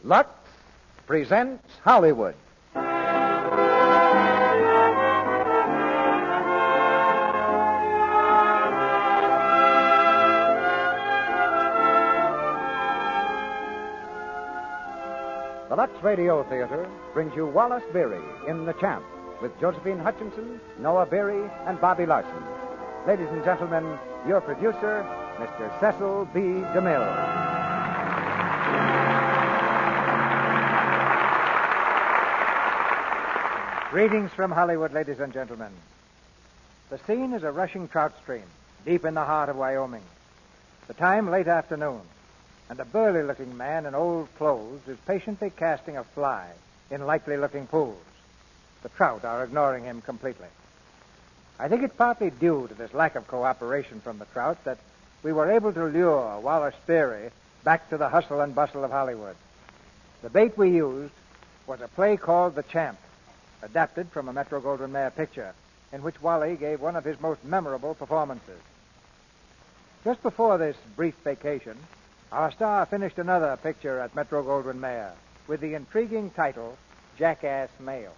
Lux presents Hollywood. The Lux Radio Theatre brings you Wallace Beery in The Champ with Josephine Hutchinson, Noah Beery, and Bobby Larson. Ladies and gentlemen, your producer, Mr. Cecil B. DeMille. Greetings from Hollywood, ladies and gentlemen. The scene is a rushing trout stream deep in the heart of Wyoming. The time, late afternoon, and a burly-looking man in old clothes is patiently casting a fly in likely-looking pools. The trout are ignoring him completely. I think it's partly due to this lack of cooperation from the trout that we were able to lure Wallace Beery back to the hustle and bustle of Hollywood. The bait we used was a play called The Champ, adapted from a Metro-Goldwyn-Mayer picture, in which Wally gave one of his most memorable performances. Just before this brief vacation, our star finished another picture at Metro-Goldwyn-Mayer with the intriguing title, Jackass Mail.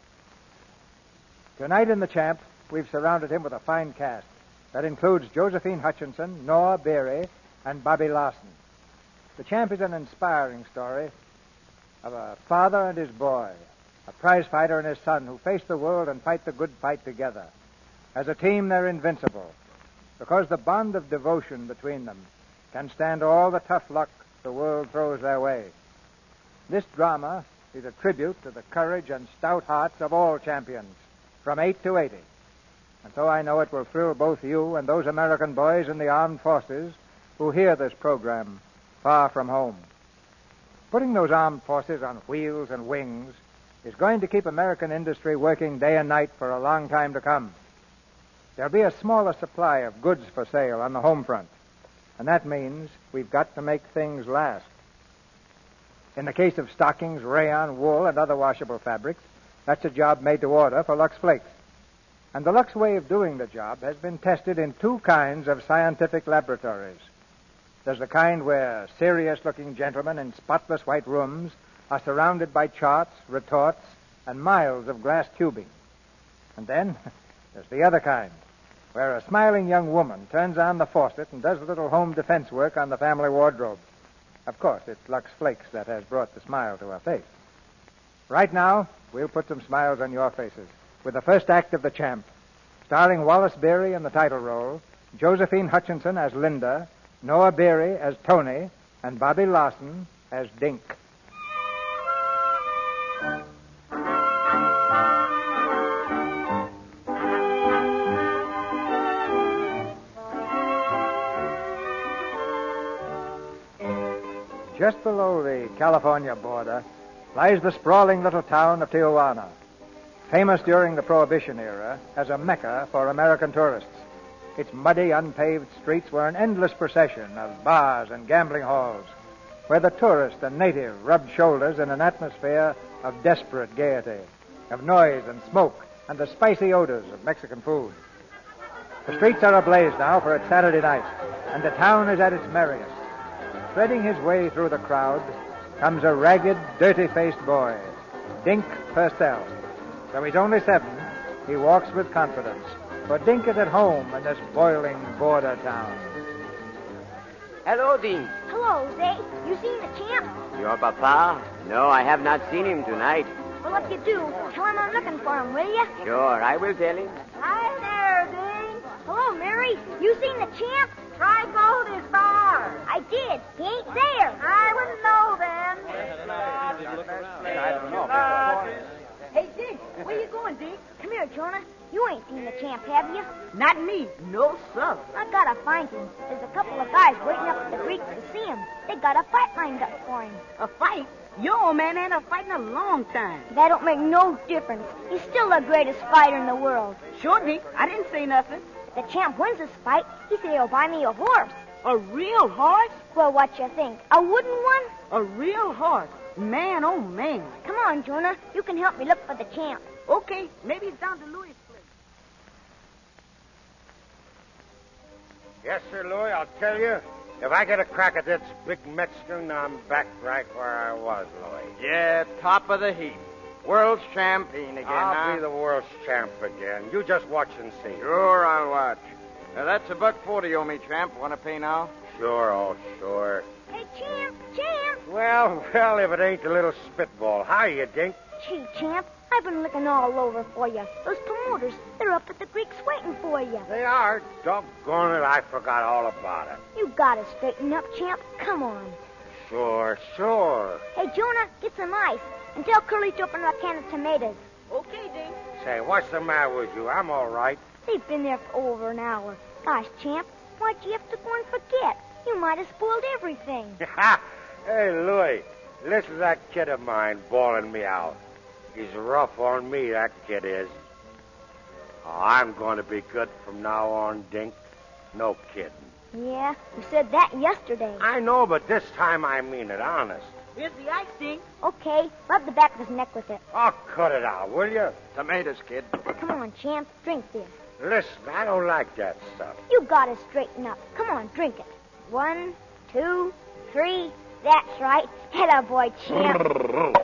Tonight in The Champ, we've surrounded him with a fine cast that includes Josephine Hutchinson, Noah Beery, and Bobby Larson. The Champ is an inspiring story of a father and his boy, a prize fighter and his son who face the world and fight the good fight together. As a team, they're invincible because the bond of devotion between them can stand all the tough luck the world throws their way. This drama is a tribute to the courage and stout hearts of all champions, from 8 to 80. And so I know it will thrill both you and those American boys in the armed forces who hear this program far from home. Putting those armed forces on wheels and wings is going to keep American industry working day and night for a long time to come. There'll be a smaller supply of goods for sale on the home front, and that means we've got to make things last. In the case of stockings, rayon, wool, and other washable fabrics, that's a job made to order for Lux Flakes. And the Lux way of doing the job has been tested in 2 kinds of scientific laboratories. There's the kind where serious-looking gentlemen in spotless white rooms are surrounded by charts, retorts, and miles of glass tubing. And then there's the other kind, where a smiling young woman turns on the faucet and does a little home defense work on the family wardrobe. Of course, it's Lux Flakes that has brought the smile to her face. Right now, we'll put some smiles on your faces with the first act of The Champ, starring Wallace Beery in the title role, Josephine Hutchinson as Linda, Noah Beery as Tony, and Bobby Larson as Dink. Just below the California border lies the sprawling little town of Tijuana, famous during the Prohibition era as a mecca for American tourists. Its muddy, unpaved streets were an endless procession of bars and gambling halls, where the tourist and native rubbed shoulders in an atmosphere of desperate gaiety, of noise and smoke, and the spicy odors of Mexican food. The streets are ablaze now for it's Saturday night, and the town is at its merriest. Threading his way through the crowd comes a ragged, dirty-faced boy, Dink Purcell. Though he's only 7, he walks with confidence, for Dink is at home in this boiling border town. Hello, Dink. Hello, Zay. You seen the champ? Your papa? No, I have not seen him tonight. Well, if you do, tell him I'm looking for him, will you? Sure, I will tell him. Hi there, Dink. Hello, Mary. You seen the champ? Try Goldie's bar. I did. He ain't there. I wouldn't know then. I don't know. Hey, Dink, where you going, Dink? Come here, Jonah. You ain't seen the champ, have you? Not me. No, sir. I gotta find him. There's a couple of guys waiting up at the creek to see him. They got a fight lined up for him. A fight? Your old man ain't a fight in a long time. That don't make no difference. He's still the greatest fighter in the world. Sure, Dink. I didn't say nothing. If the champ wins this fight, he said he'll buy me a horse. A real horse? Well, what you think? A wooden one? A real horse? Man, oh, man. Come on, Jonah. You can help me look for the champ. Okay, maybe it's down to Louis' place. Yes, sir, Louis, I'll tell you. If I get a crack at this big Mexican, I'm back right where I was, Louis. Yeah, top of the heap. World's champion again, I'll be the world's champ again. You just watch and see. Sure, I'll watch. That's $1.40 you owe me, champ. Want to pay now? Sure, oh, sure. Hey, Champ, Champ. Well, if it ain't the little spitball. Hiya, Dink. Gee, Champ, I've been looking all over for you. Those promoters, they're up at the Greeks waiting for you. They are. Doggone it, I forgot all about it. You gotta straighten up, Champ. Come on. Sure. Hey, Jonah, get some ice. And tell Curly to open a can of tomatoes. Okay, Dink. Say, what's the matter with you? I'm all right. They've been there for over an hour. Gosh, Champ, why'd you have to go and forget? You might have spoiled everything. Hey, Louis, listen to that kid of mine bawling me out. He's rough on me, that kid is. Oh, I'm going to be good from now on, Dink. No kidding. Yeah, you said that yesterday. I know, but this time I mean it, honest. Here's the ice, Dink. Okay, rub the back of his neck with it. Oh, cut it out, will you? Tomatoes, kid. Come on, Champ, drink this. Listen, I don't like that stuff. You gotta straighten up. Come on, drink it. 1, 2, 3. That's right. Hello, boy, Champ.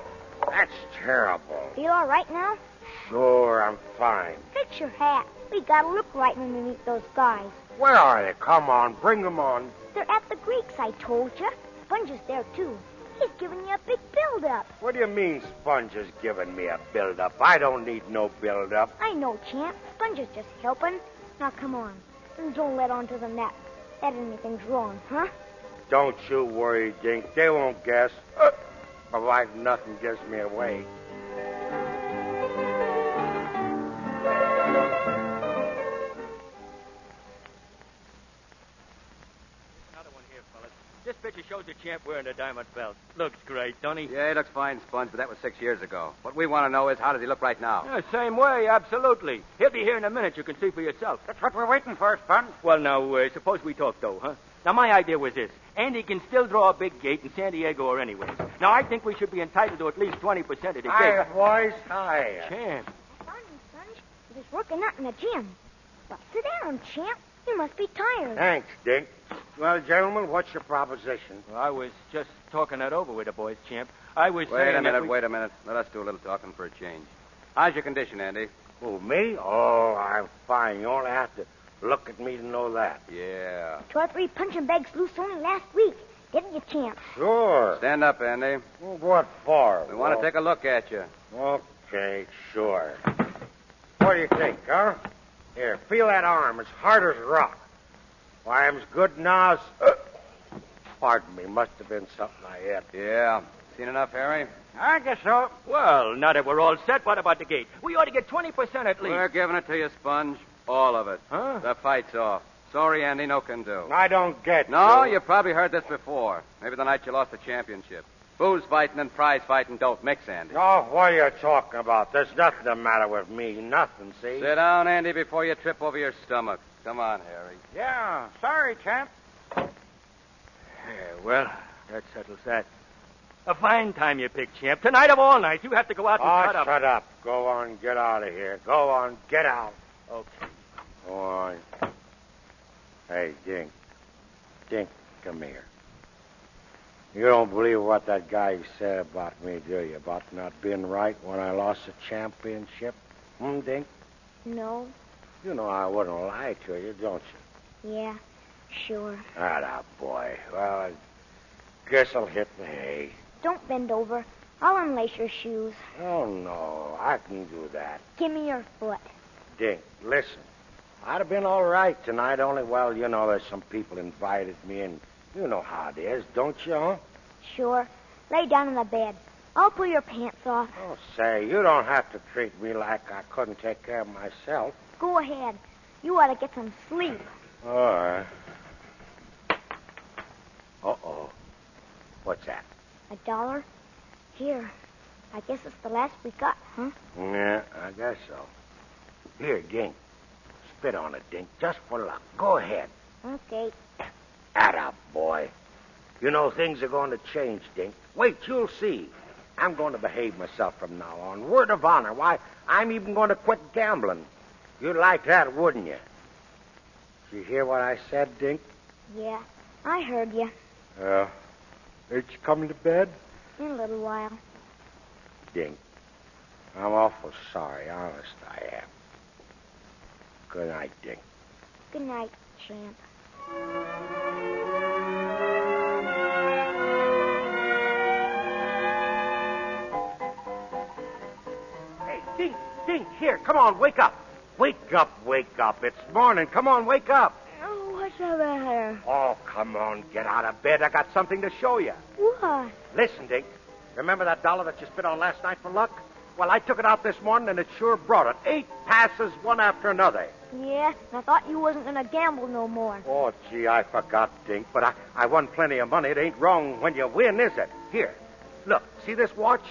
That's terrible. Feel all right now? Sure, I'm fine. Fix your hat. We gotta look right when we meet those guys. Where are they? Come on, bring them on. They're at the Greeks, I told you. Sponge is there, too. He's giving you a big build-up. What do you mean Sponge is giving me a build-up? I don't need no build-up. I know, Champ. Sponge is just helping. Now, come on. And don't let on to them that anything's wrong, huh? Don't you worry, Dink. They won't guess. Provided nothing gives me away. This picture shows the champ wearing a diamond belt. Looks great, don't he? Yeah, he looks fine, Sponge, but that was 6 years ago. What we want to know is, how does he look right now? Yeah, same way, absolutely. He'll be here in a minute. You can see for yourself. That's what we're waiting for, Sponge. Well, now, suppose we talk, though, huh? Now, my idea was this. Andy can still draw a big gate in San Diego or anywhere. Now, I think we should be entitled to at least 20% of the gate. Hi, boys. Hi. Champ. Morning, Sponge. He was working out in the gym. But sit down, Champ. You must be tired. Thanks, Dink. Well, gentlemen, what's your proposition? Well, I was just talking that over with the boys, Champ. I was Wait saying a minute. Let us do a little talking for a change. How's your condition, Andy? Who, me? Oh, I'm fine. You only have to look at me to know that. Yeah. 2 or 3 punching bags loose only last week. Didn't you, Champ? Sure. Stand up, Andy. Well, what for? We want to take a look at you. Okay, sure. What do you think, huh? Here, feel that arm. It's hard as rock. Why, I'm as good now as... Pardon me. Must have been something I ate. Yeah. Seen enough, Harry? I guess so. Well, now that we're all set, what about the gate? We ought to get 20% at least. We're giving it to you, Sponge. All of it. Huh? The fight's off. Sorry, Andy, no can do. I don't get No, you. you probably heard this before. Maybe the night you lost the championship. Booze fighting and prize fighting don't mix, Andy. Oh, what are you talking about? There's nothing the matter with me. Nothing, see? Sit down, Andy, before you trip over your stomach. Come on, Harry. Yeah, sorry, Champ. Yeah, well, that settles that. A fine time you picked, Champ. Tonight of all nights, you have to go out and cut up. Shut up. Go on, get out of here. Go on, get out. Okay. Go on. Hey, Dink. Dink, come here. You don't believe what that guy said about me, do you? About not being right when I lost the championship? Dink? No. You know I wouldn't lie to you, don't you? Yeah, sure. Ah, boy. Well, I guess I'll hit the hay. Don't bend over. I'll unlace your shoes. Oh, no. I can do that. Give me your foot. Dink, listen. I'd have been all right tonight, only, well, you know, there's some people invited me, and you know how it is, don't you, huh? Sure. Lay down on the bed. I'll pull your pants off. Oh, say, you don't have to treat me like I couldn't take care of myself. Go ahead. You ought to get some sleep. All right. Uh-oh. What's that? $1? Here. I guess it's the last we got, huh? Yeah, I guess so. Here, Dink. Spit on it, Dink, just for luck. Go ahead. Okay. Atta boy. You know things are going to change, Dink. Wait, you'll see. I'm going to behave myself from now on. Word of honor. Why, I'm even going to quit gambling. You'd like that, wouldn't you? Did you hear what I said, Dink? Yeah. I heard you. Ain't you coming to bed? In a little while. Dink, I'm awful sorry. Honest, I am. Good night, Dink. Good night, Champ. Hey, Dink, here, come on, wake up. Wake up. It's morning. Come on, wake up. Oh, what's the matter? Oh, come on, get out of bed. I got something to show you. What? Listen, Dink. Remember that dollar that you spit on last night for luck? Well, I took it out this morning, and it sure brought it. 8 passes, one after another. Yeah, I thought you wasn't going to gamble no more. Oh, gee, I forgot, Dink. But I won plenty of money. It ain't wrong when you win, is it? Here, look, see this watch?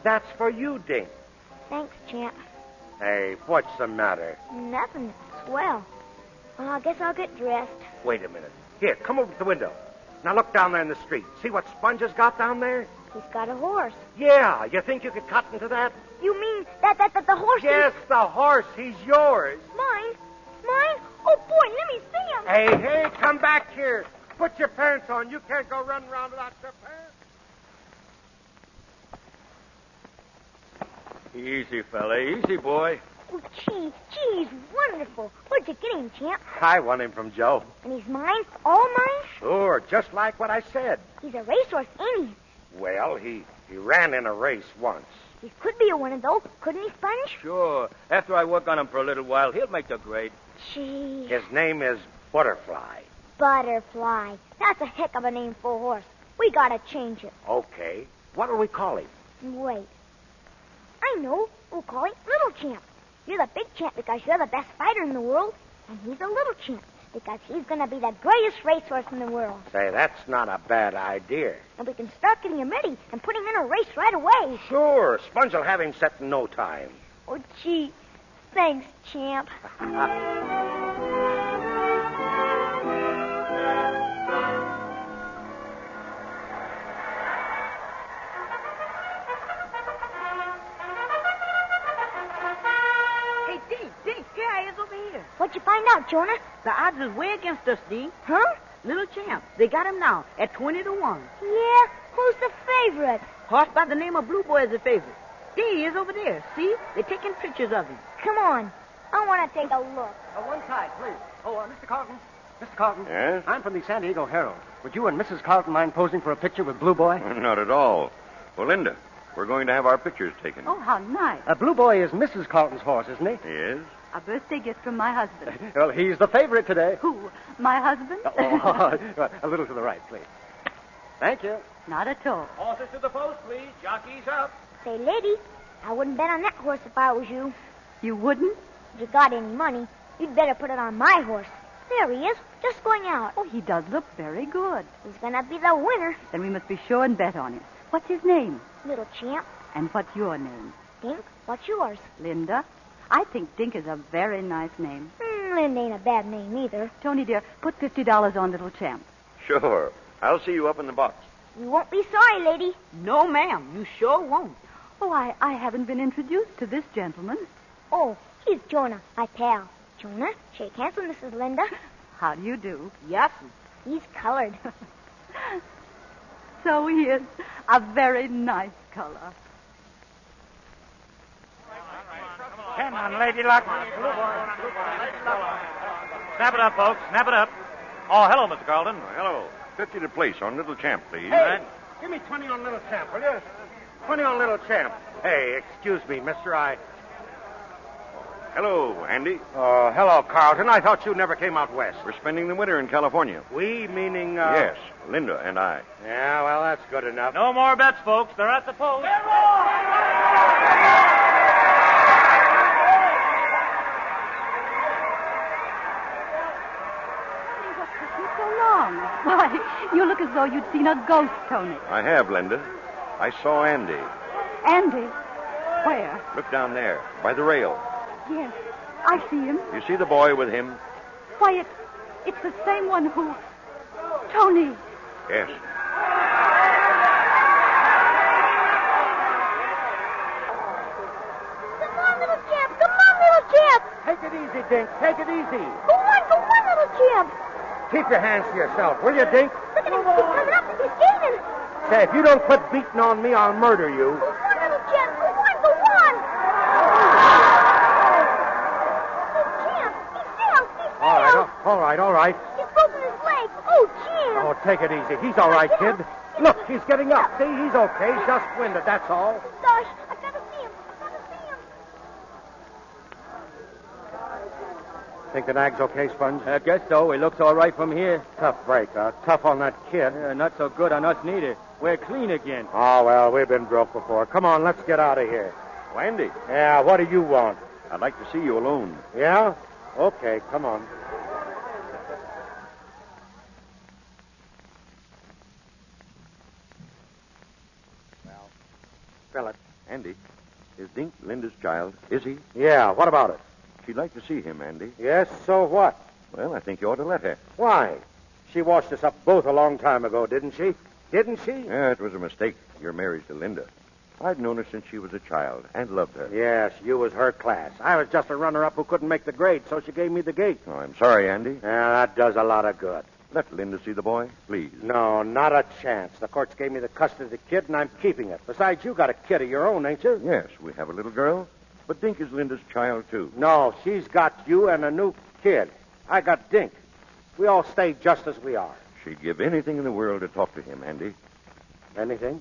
That's for you, Dink. Thanks, Champ. Hey, what's the matter? Nothing. Swell. Well, I guess I'll get dressed. Wait a minute. Here, come over to the window. Now look down there in the street. See what Sponge has got down there? He's got a horse. Yeah, you think you could cut into that? You mean that the horse Yes, is... the horse. He's yours. Mine? Mine? Oh, boy, let me see him. Hey, come back here. Put your pants on. You can't go running around without your pants. Easy, fella. Easy, boy. Oh, gee, he's wonderful. Where'd you get him, Champ? I won him from Joe. And he's mine? All mine? Sure, just like what I said. He's a racehorse, ain't he? Well, he ran in a race once. He could be a winner, though. Couldn't he, Sponge? Sure. After I work on him for a little while, he'll make the grade. Gee. His name is Butterfly. Butterfly. That's a heck of a name for a horse. We gotta change it. Okay. What'll we call him? Wait. I know. We'll call him Little Champ. You're the big champ because you're the best fighter in the world. And he's a little champ because he's going to be the greatest racehorse in the world. Say, that's not a bad idea. And we can start getting him ready and put him in a race right away. Sure. Sponge will have him set in no time. Oh, gee. Thanks, Champ. What'd you find out, Jonah? The odds is way against us, Dink. Huh? Little Champ. They got him now at 20 to 1. Yeah? Who's the favorite? Horse by the name of Blue Boy is the favorite. There he is over there. See? They're taking pictures of him. Come on. I want to take a look. One side, please. Mr. Carlton. Mr. Carlton. Yes? I'm from the San Diego Herald. Would you and Mrs. Carlton mind posing for a picture with Blue Boy? Not at all. Well, Linda, we're going to have our pictures taken. Oh, how nice. Blue Boy is Mrs. Carlton's horse, isn't he? He is? A birthday gift from my husband. Well, he's the favorite today. Who? My husband? A little to the right, please. Thank you. Not at all. Horses to the post, please. Jockeys up. Say, lady, I wouldn't bet on that horse if I was you. You wouldn't? If you got any money, you'd better put it on my horse. There he is, just going out. Oh, he does look very good. He's going to be the winner. Then we must be sure and bet on him. What's his name? Little Champ. And what's your name? Dink, what's yours? Linda. I think Dink is a very nice name. Linda ain't a bad name either. Tony, dear, put $50 on Little Champ. Sure. I'll see you up in the box. You won't be sorry, lady. No, ma'am. You sure won't. Oh, I haven't been introduced to this gentleman. Oh, he's Jonah, my pal. Jonah, shake hands with Mrs. Linda. How do you do? Yes. He's colored. So he is. A very nice color. Come on, Lady Luck. Snap it up, folks. Snap it up. Oh, hello, Mr. Carlton. Hello. 50 to place on Little Champ, please. Hey, give me 20 on Little Champ, will you? 20 on Little Champ. Hey, excuse me, mister, Hello, Andy. Hello, Carlton. I thought you never came out west. We're spending the winter in California. We, meaning, Yes, Linda and I. Yeah, well, that's good enough. No more bets, folks. They're at the post. Why, you look as though you'd seen a ghost, Tony. I have, Linda. I saw Andy. Andy? Where? Look down there, by the rail. Yes, I see him. You see the boy with him? Why, it's the same one who... Tony. Yes. Come on, Little Champ. Come on, Little Champ. Take it easy, Dink. Take it easy. Go on, Little Champ. Keep your hands to yourself, will you, Dink? Look at him. He's coming up. He's gaining. Say, if you don't quit beating on me, I'll murder you. Go on, little champ. Go on, go on. Oh, champ. He fell. He fell. All right. He's broken his leg. Oh, champ. Oh, take it easy. He's all right, kid. Look, he's getting up. See, he's okay. Just winded, that's all. Gosh, I gotta see him. Think the nag's okay, Sponge? I guess so. He looks all right from here. Tough break, huh? Tough on that kid. Not so good on us neither. We're clean again. Oh, well, we've been broke before. Come on, let's get out of here. Andy, Yeah, what do you want? I'd like to see you alone. Yeah? Okay, come on. Well, fill it. Andy, is Dink Linda's child? Is he? Yeah, what about it? She'd like to see him, Andy. Yes, so what? Well, I think you ought to let her. Why? She washed us up both a long time ago, didn't she? Didn't she? Yeah, it was a mistake, your marriage to Linda. I'd known her since she was a child and loved her. Yes, you was her class. I was just a runner-up who couldn't make the grade, so she gave me the gate. Oh, I'm sorry, Andy. Yeah, that does a lot of good. Let Linda see the boy, please. No, not a chance. The courts gave me the custody of the kid, and I'm keeping it. Besides, you got a kid of your own, ain't you? Yes, we have a little girl, but Dink is Linda's child, too. No, she's got you and a new kid. I got Dink. We all stay just as we are. She'd give anything in the world to talk to him, Andy. Anything?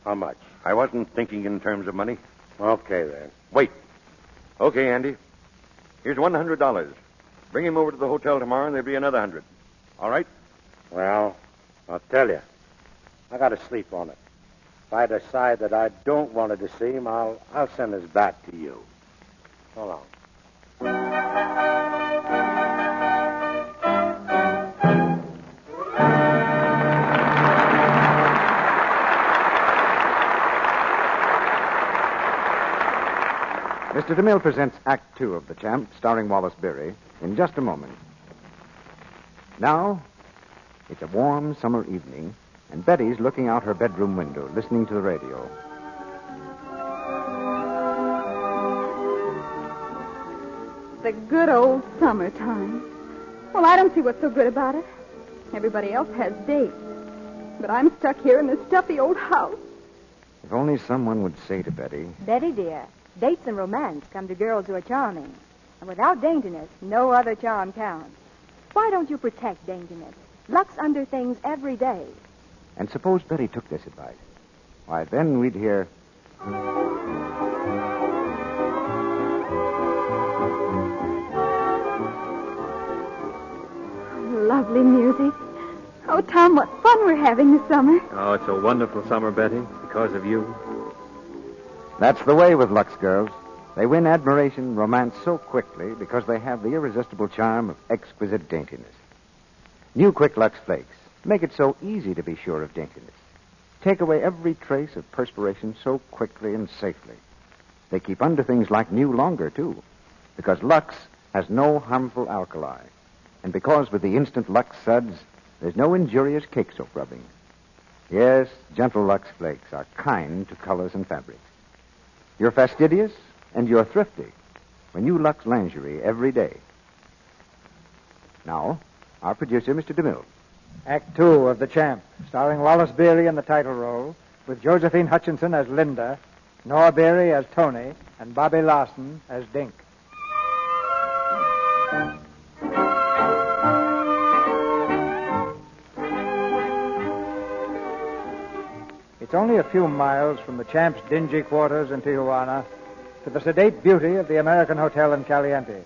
How much? I wasn't thinking in terms of money. Okay, then. Wait. Okay, Andy. Here's $100. Bring him over to the hotel tomorrow, and there'll be another 100. All right? Well, I'll tell you. I got to sleep on it. If I decide that I don't want to see him, I'll send this back to you. So long. Mr. DeMille presents Act Two of The Champ, starring Wallace Beery, in just a moment. Now, it's a warm summer evening, and Betty's looking out her bedroom window, listening to the radio. The good old summertime. Well, I don't see what's so good about it. Everybody else has dates. But I'm stuck here in this stuffy old house. If only someone would say to Betty, Betty, dear, dates and romance come to girls who are charming. And without daintiness, no other charm counts. Why don't you protect daintiness? Lux under things every day. and suppose Betty took this advice. Why, then we'd hear... Lovely music. Oh, Tom, what fun we're having this summer. Oh, it's a wonderful summer, Betty, because of you. That's the way with Lux girls. They win admiration, romance so quickly because they have the irresistible charm of exquisite daintiness. New Quick Lux Flakes make it so easy to be sure of daintiness. Take away every trace of perspiration so quickly and safely. They keep under things like new longer, too, because Lux has no harmful alkali. And because with the instant Lux suds, there's no injurious cake soap rubbing. Yes, gentle Lux Flakes are kind to colors and fabrics. You're fastidious and you're thrifty when you Lux lingerie every day. Now, our producer, Mr. DeMille. Act Two of The Champ, starring Wallace Beery in the title role, with Josephine Hutchinson as Linda, Noah Beery as Tony, and Bobby Larson as Dink. It's only a few miles from the Champ's dingy quarters in Tijuana to the sedate beauty of the American Hotel in Caliente.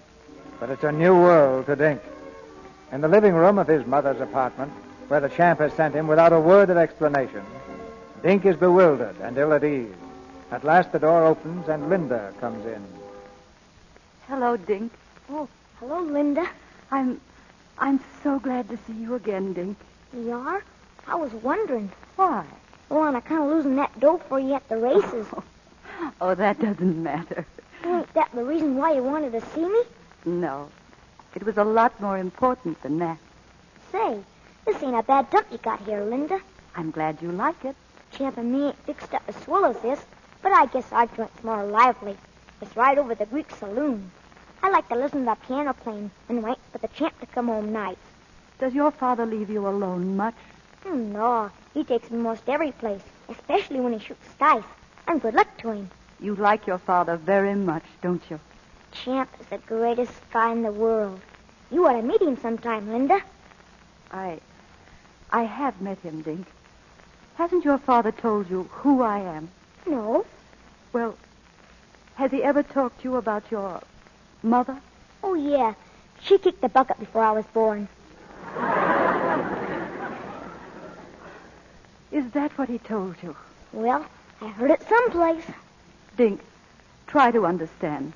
But it's a new world to Dink. In the living room of his mother's apartment, where the Champ has sent him without a word of explanation, Dink is bewildered and ill at ease. At last the door opens and Linda comes in. Hello, Dink. Oh, hello, Linda. I'm so glad to see you again, Dink. You are? I was wondering. Why? Well, I'm kind of losing that dough for you at the races. Oh, that doesn't matter. Ain't that the reason why you wanted to see me? No. It was a lot more important than that. Say, this ain't a bad dump you got here, Linda. I'm glad you like it. Champ and me ain't fixed up as swell as this, but I guess our joint's more lively. It's right over the Greek saloon. I like to listen to the piano playing and wait for the Champ to come home nights. Does your father leave you alone much? No, he takes me most every place, especially when he shoots dice. And good luck to him. You like your father very much, don't you? Champ is the greatest guy in the world. You ought to meet him sometime, Linda. I have met him, Dink. Hasn't your father told you who I am? No. Well, has he ever talked to you about your mother? Oh, yeah. She kicked the bucket before I was born. Is that what he told you? Well, I heard it someplace. Dink, try to understand.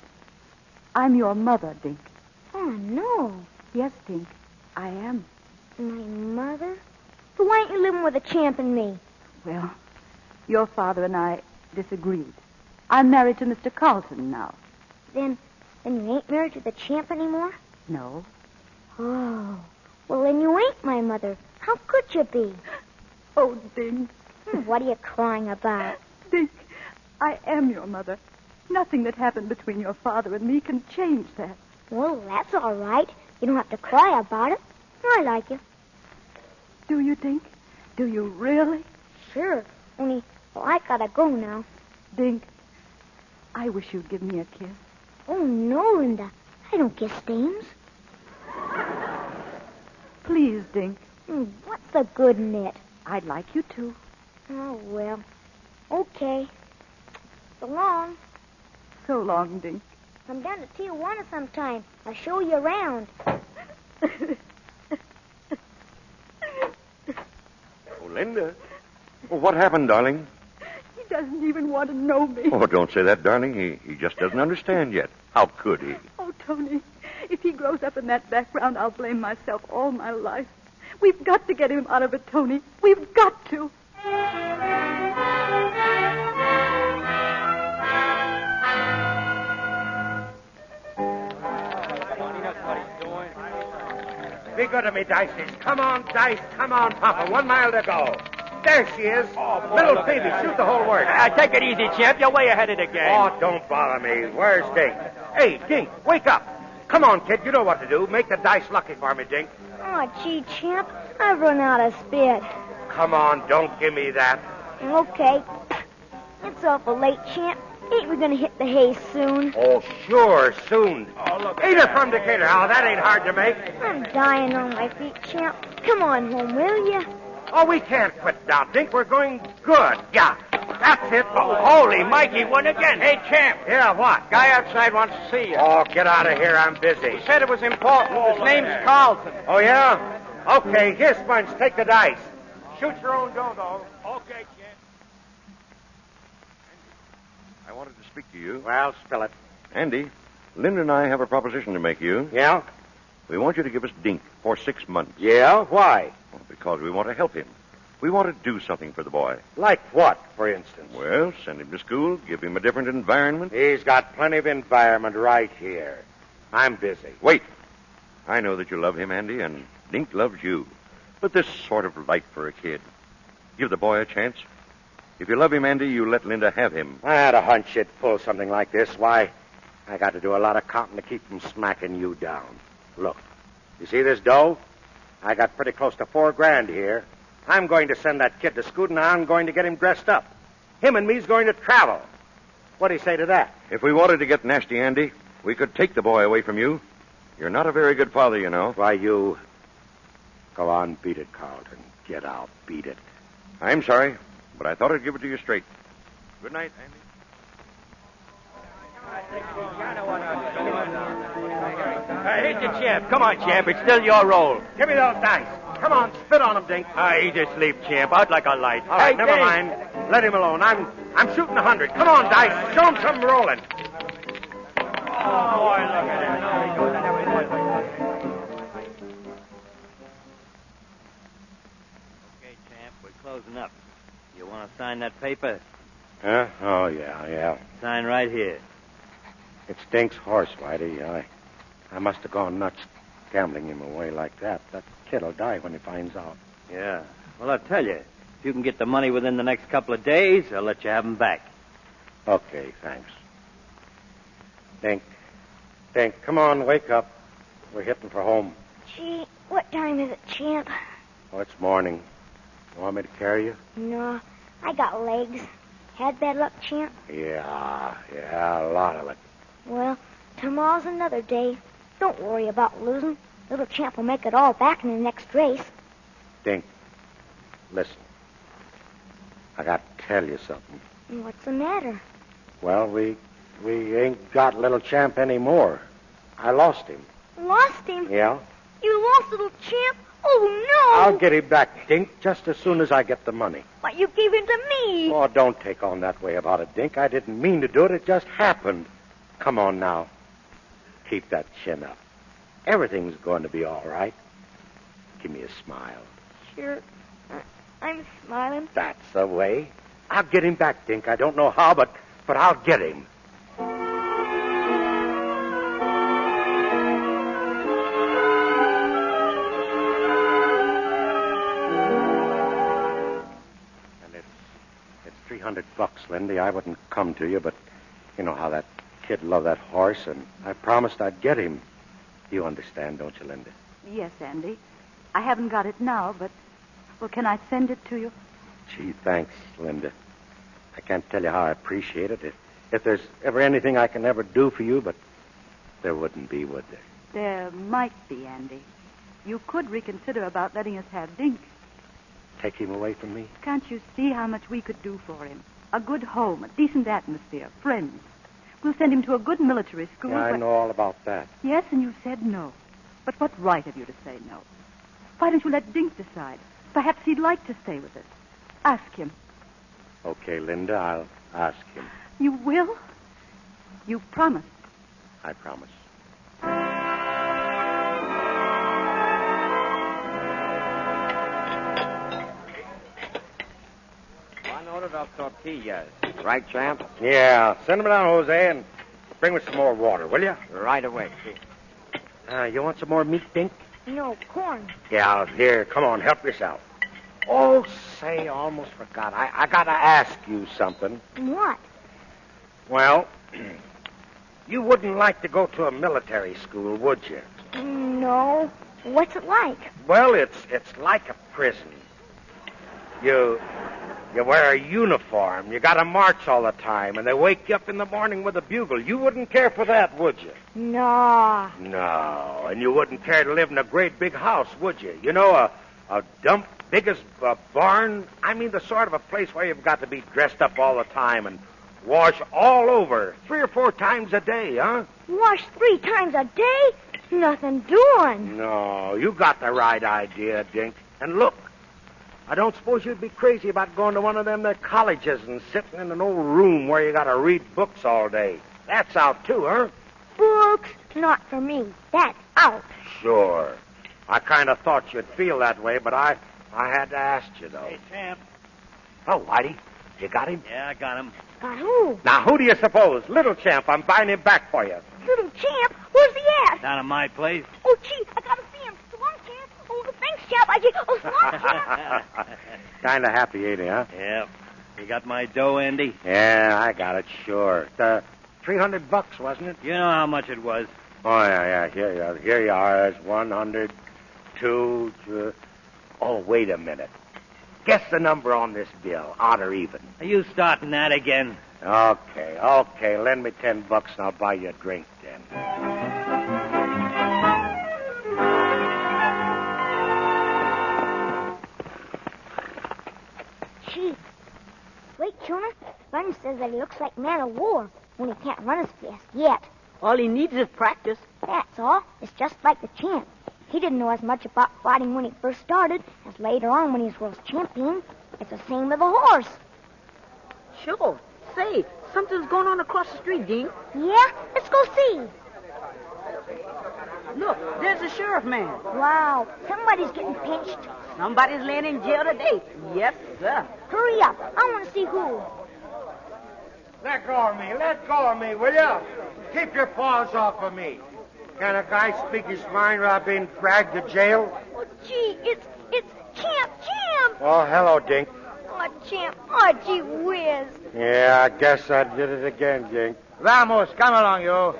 I'm your mother, Dink. Oh, no. Yes, Dink, I am. My mother? So why aren't you living with the champ and me? Well, your father and I disagreed. I'm married to Mr. Carlton now. Then you ain't married to the champ anymore? No. Oh. Well, then you ain't my mother. How could you be? Oh, Dink. What are you crying about? Dink, I am your mother. Nothing that happened between your father and me can change that. Well, that's all right. You don't have to cry about it. I like you. Do you, Dink? Do you really? Sure. Only, well, I gotta go now. Dink, I wish you'd give me a kiss. Oh, no, Linda. I don't kiss dames. Please, Dink. What's the good in it? I'd like you to. Oh, well. Okay. So long. So long, Dink. Come down to Tijuana sometime. I'll show you around. Oh, Linda. Well, what happened, darling? He doesn't even want to know me. Oh, don't say that, darling. He just doesn't understand yet. How could he? Oh, Tony, if he grows up in that background, I'll blame myself all my life. We've got to get him out of it, Tony. We've got to. Be good to me, Dices. Come on, Dice. Come on, Papa. 1 mile to go. There she is. Little Phoebe, shoot the whole work. Take it easy, champ. You're way ahead of the game. Oh, don't bother me. Where's Dink? Hey, Dink, wake up. Come on, kid. You know what to do. Make the dice lucky for me, Dink. Oh, gee, champ. I've run out of spit. Come on, don't give me that. Okay. It's awful late, champ. Ain't we gonna hit the hay soon? Oh, sure, soon. Oh, look. Ain't it from Decatur? How that ain't hard to make. I'm dying on my feet, champ. Come on home, will you? Oh, we can't quit now, Dink. We're going good. Yeah, that's it. Oh, holy Mikey, won again. Hey, champ. Yeah, what? Guy outside wants to see you. Oh, get out of here. I'm busy. He said it was important. His name's Carlton. Oh, yeah? Okay, here, Sponge. Take the dice. Shoot your own dodo. Okay, champ. I wanted to speak to you. Well, spill it. Andy, Linda and I have a proposition to make you. Yeah? We want you to give us Dink for 6 months. Yeah? Why? Well, because we want to help him. We want to do something for the boy. Like what, for instance? Well, send him to school, give him a different environment. He's got plenty of environment right here. I'm busy. Wait. I know that you love him, Andy, and Dink loves you. But this sort of light for a kid. Give the boy a chance. If you love him, Andy, you let Linda have him. I had a hunch you'd pull something like this. Why, I got to do a lot of counting to keep from smacking you down. Look, you see this dough? I got pretty close to $4,000 here. I'm going to send that kid to school, and I'm going to get him dressed up. Him and me's going to travel. What do you say to that? If we wanted to get nasty, Andy, we could take the boy away from you. You're not a very good father, you know. Why, you... Go on, beat it, Carlton. Get out, beat it. I'm sorry, but I thought I'd give it to you straight. Good night, Andy. Here's your champ. Come on, champ. It's still your role. Give me those dice. Come on, spit on him, Dink. He's asleep, champ. Out like a light. All right, Hey, never Dink. mind. Let him alone. I'm shooting 100. Come on, Dice. Show him some rolling. Oh, boy, look at him. There he goes. Okay, champ, we're closing up. You want to sign that paper? Huh? Oh, yeah. Sign right here. It's Dink's horse, Whitey. I must have gone nuts gambling him away like that. That kid'll die when he finds out. Yeah. Well, I'll tell you. If you can get the money within the next couple of days, I'll let you have them back. Okay, thanks. Dink, come on, wake up. We're hitting for home. Gee, what time is it, Champ? Oh, it's morning. You want me to carry you? No, I got legs. Had bad luck, Champ? Yeah, a lot of it. Well, tomorrow's another day. Don't worry about losing. Little Champ will make it all back in the next race. Dink, listen. I got to tell you something. What's the matter? Well, we ain't got Little Champ anymore. I lost him. Lost him? Yeah? You lost Little Champ? Oh, no! I'll get him back, Dink, just as soon as I get the money. But you gave him to me. Oh, don't take on that way about it, Dink. I didn't mean to do it. It just happened. Come on now. Keep that chin up. Everything's going to be all right. Give me a smile. Sure. I'm smiling. That's the way. I'll get him back, Dink. I don't know how, but I'll get him. And it's $300, Lindy. I wouldn't come to you, but you know how that kid loved that horse, and I promised I'd get him. You understand, don't you, Linda? Yes, Andy. I haven't got it now, but, well, can I send it to you? Gee, thanks, Linda. I can't tell you how I appreciate it. If there's ever anything I can ever do for you, but there wouldn't be, would there? There might be, Andy. You could reconsider about letting us have Dink. Take him away from me? Can't you see how much we could do for him? A good home, a decent atmosphere, friends. We'll send him to a good military school. Yeah, I know all about that. Yes, and you said no. But what right have you to say no? Why don't you let Dink decide? Perhaps he'd like to stay with us. Ask him. Okay, Linda, I'll ask him. You will? You promise? I promise. One order of tortillas. Right, Champ? Yeah, send them down, Jose, and bring me some more water, will you? Right away. You want some more meat, Dink? No, corn. Yeah, here, come on, help yourself. Oh, say, almost forgot. I gotta ask you something. What? Well, you wouldn't like to go to a military school, would you? No. What's it like? Well, it's like a prison. You wear a uniform. You gotta march all the time, and they wake you up in the morning with a bugle. You wouldn't care for that, would you? No. No, and you wouldn't care to live in a great big house, would you? You know, a dump big as a barn. I mean, the sort of a place where you've got to be dressed up all the time and wash all over 3 or 4 times a day, huh? Wash 3 times a day? Nothing doing. No, you got the right idea, Dink. And look, I don't suppose you'd be crazy about going to one of them there colleges and sitting in an old room where you got to read books all day. That's out, too, huh? Books? Not for me. That's out. Sure. I kind of thought you'd feel that way, but I had to ask you, though. Hey, Champ. Oh, Whitey, you got him? Yeah, I got him. Got who? Now, who do you suppose? Little Champ. I'm buying him back for you. Little Champ? Where's he at? Down at my place. Oh, gee, I gotta see him. So long, Champ. Oh, thanks, Champ. Oh, so long, Champ. Kind of happy, ain't he, huh? Yeah. You got my dough, Andy? Yeah, I got it, sure. $300, wasn't it? You know how much it was. Oh, yeah. Here you are. There's 100, 2, 3. Oh, wait a minute. Guess the number on this bill, odd or even. Are you starting that again? Okay. Lend me $10 and I'll buy you a drink then. Gee. Wait, Jonah. Bunny says that he looks like man of war when he can't run as fast yet. All he needs is practice. That's all. It's just like the champ. He didn't know as much about fighting when he first started as later on when he's world champion. It's the same with a horse. Sure. Say, something's going on across the street, Dink. Yeah? Let's go see. Look, there's a sheriff man. Wow. Somebody's getting pinched. Somebody's laying in jail today. Yes, sir. Hurry up. I want to see who. Let go of me, will you? Keep your paws off of me. Can a guy speak his mind without being dragged to jail? Oh, gee, it's Champ. Oh, hello, Dink. Oh, Champ. Oh, gee whiz. Yeah, I guess I did it again, Dink. Vamos, come along, you. No,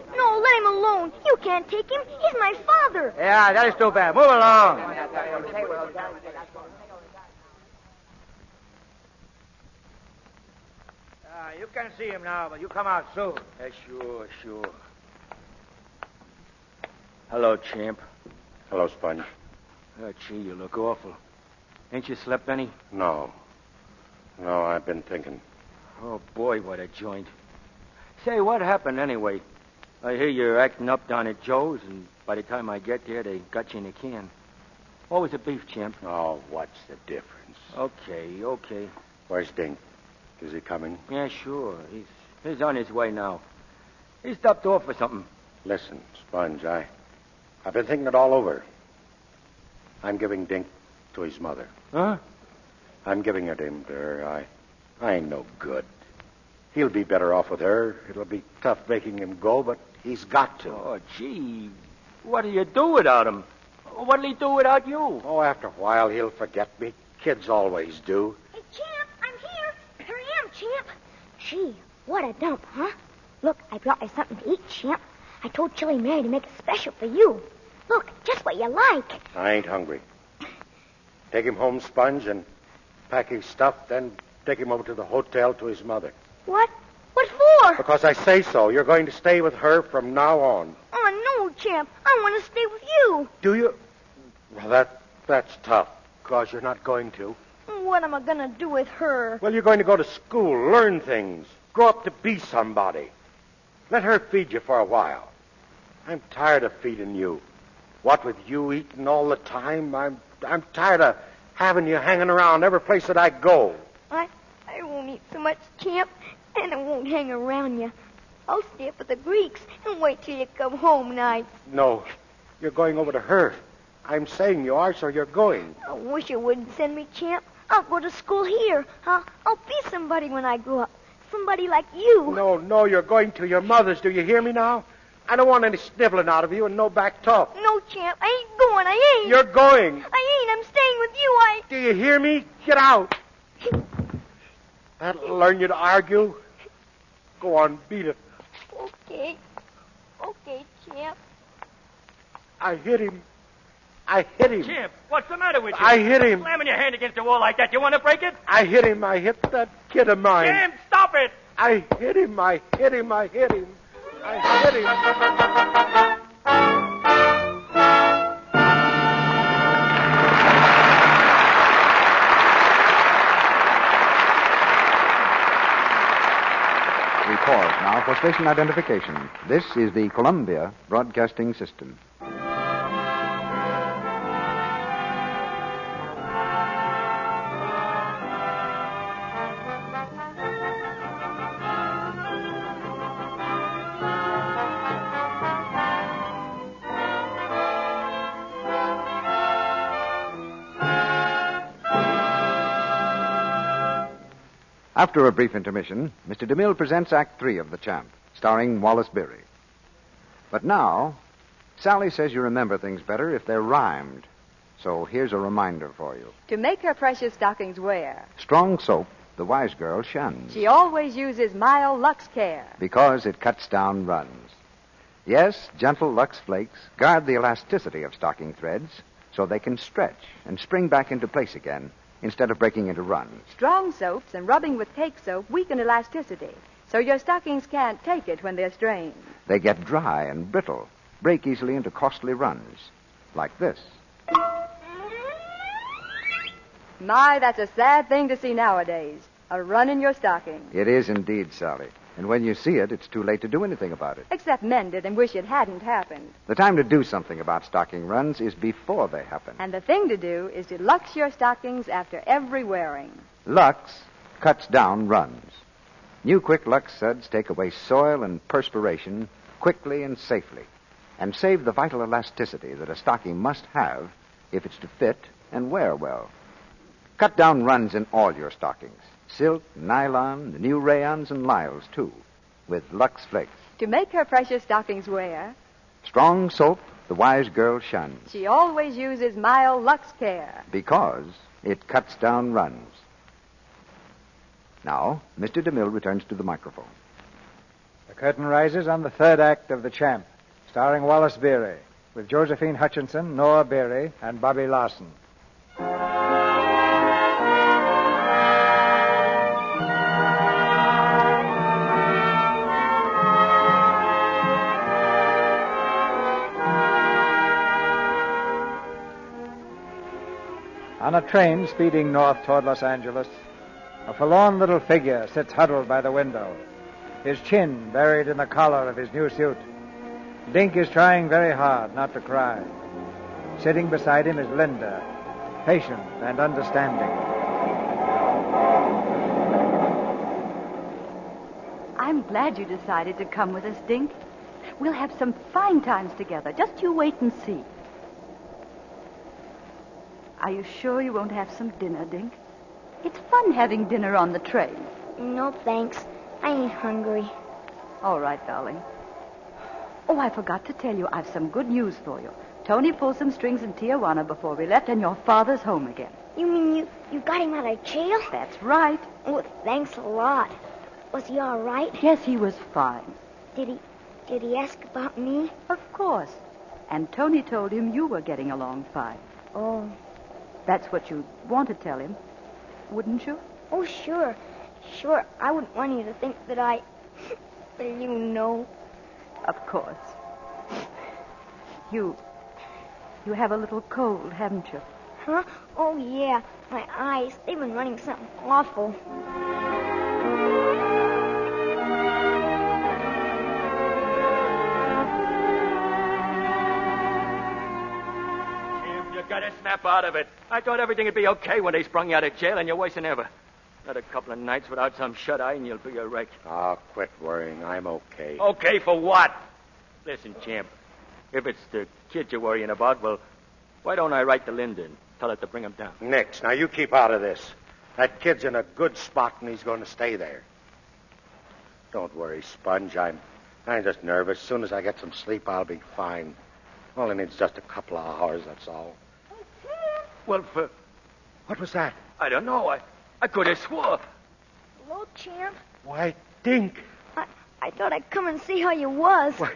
him alone. You can't take him. He's my father. Yeah, that is too bad. Move along. You can see him now, but you come out soon. Sure. Hello, champ. Hello, Sponge. Gee, you look awful. Ain't you slept any? No, I've been thinking. Oh, boy, what a joint. Say, what happened anyway? I hear you're acting up down at Joe's, and by the time I get there, they got you in a can. What was the beef, champ? Oh, what's the difference? Okay. Where's Dink? Is he coming? Yeah, sure. He's on his way now. He stopped off for something. Listen, Sponge, I've been thinking it all over. I'm giving Dink to his mother. Huh? I'm giving it him to her. I ain't no good. He'll be better off with her. It'll be tough making him go, but he's got to. Oh, gee. What'll you do without him? What'll he do without you? Oh, after a while, he'll forget me. Kids always do. Hey, Champ, I'm here. Here I am, Champ. Gee, what a dump, huh? Look, I brought you something to eat, Champ. I told Chili Mary to make it special for you. Look, just what you like. I ain't hungry. Take him home, Sponge, and pack his stuff, then take him over to the hotel to his mother. What? What for? Because I say so. You're going to stay with her from now on. Oh, no, Champ. I want to stay with you. Do you? Well, that's tough, because you're not going to. What am I going to do with her? Well, you're going to go to school, learn things, grow up to be somebody. Let her feed you for a while. I'm tired of feeding you. What with you eating all the time, I'm tired of having you hanging around every place that I go. I won't eat so much, Champ, and I won't hang around you. I'll stay up with the Greeks and wait till you come home night. No, you're going over to her. I'm saying you are, so you're going. I wish you wouldn't send me, Champ. I'll go to school here. I'll be somebody when I grow up. Somebody like you. No, you're going to your mother's. Do you hear me now? I don't want any sniveling out of you and no back talk. No, Champ, I ain't going. I ain't. You're going. I ain't. I'm staying with you. Do you hear me? Get out. That'll learn you to argue. Go on, beat it. Okay, Champ. I hit him. Champ, what's the matter with you? I hit him. Slamming your hand against the wall like that. You want to break it? I hit him. I hit that kid of mine. Champ, stop it. I hit him. We pause now for station identification. This is the Columbia Broadcasting System. After a brief intermission, Mr. DeMille presents Act 3 of The Champ, starring Wallace Beery. But now, Sally says you remember things better if they're rhymed. So here's a reminder for you. To make her precious stockings wear. Strong soap, the wise girl shuns. She always uses mild Lux Care. Because it cuts down runs. Yes, gentle Lux Flakes guard the elasticity of stocking threads so they can stretch and spring back into place again instead of breaking into runs. Strong soaps and rubbing with cake soap weaken elasticity, so your stockings can't take it when they're strained. They get dry and brittle, break easily into costly runs, like this. My, that's a sad thing to see nowadays, a run in your stocking. It is indeed, Sally. And when you see it, it's too late to do anything about it. Except mend it and wish it hadn't happened. The time to do something about stocking runs is before they happen. And the thing to do is to Lux your stockings after every wearing. Lux cuts down runs. New Quick Lux suds take away soil and perspiration quickly and safely and save the vital elasticity that a stocking must have if it's to fit and wear well. Cut down runs in all your stockings. Silk, nylon, the new rayons, and lisles, too, with Lux Flakes. To make her precious stockings wear. Strong soap, the wise girl shuns. She always uses mild Lux Care. Because it cuts down runs. Now, Mr. DeMille returns to the microphone. The curtain rises on the third act of The Champ, starring Wallace Beery, with Josephine Hutchinson, Noah Beery, and Bobby Larson. On a train speeding north toward Los Angeles, a forlorn little figure sits huddled by the window, his chin buried in the collar of his new suit. Dink is trying very hard not to cry. Sitting beside him is Linda, patient and understanding. I'm glad you decided to come with us, Dink. We'll have some fine times together. Just you wait and see. Are you sure you won't have some dinner, Dink? It's fun having dinner on the train. No, thanks. I ain't hungry. All right, darling. Oh, I forgot to tell you, I've some good news for you. Tony pulled some strings in Tijuana before we left, and your father's home again. You mean you got him out of jail? That's right. Oh, thanks a lot. Was he all right? Yes, he was fine. Did he ask about me? Of course. And Tony told him you were getting along fine. Oh. That's what you want to tell him, wouldn't you? Oh, sure. Sure, I wouldn't want you to think that I... you know. Of course. You have a little cold, haven't you? Huh? Oh, yeah. My eyes, they've been running something awful. You gotta snap out of it. I thought everything would be okay when they sprung you out of jail, and you're worse than ever. Another couple of nights without some shut-eye, and you'll be a wreck. Oh, quit worrying. I'm okay. Okay for what? Listen, champ, if it's the kid you're worrying about, well, why don't I write to Linda and tell her to bring him down? Nix, now you keep out of this. That kid's in a good spot, and he's going to stay there. Don't worry, Sponge. I'm just nervous. As soon as I get some sleep, I'll be fine. Only needs just a couple of hours, that's all. Well, What was that? I don't know. I could have swore. Hello, champ. Why, Dink. I thought I'd come and see how you was. Why,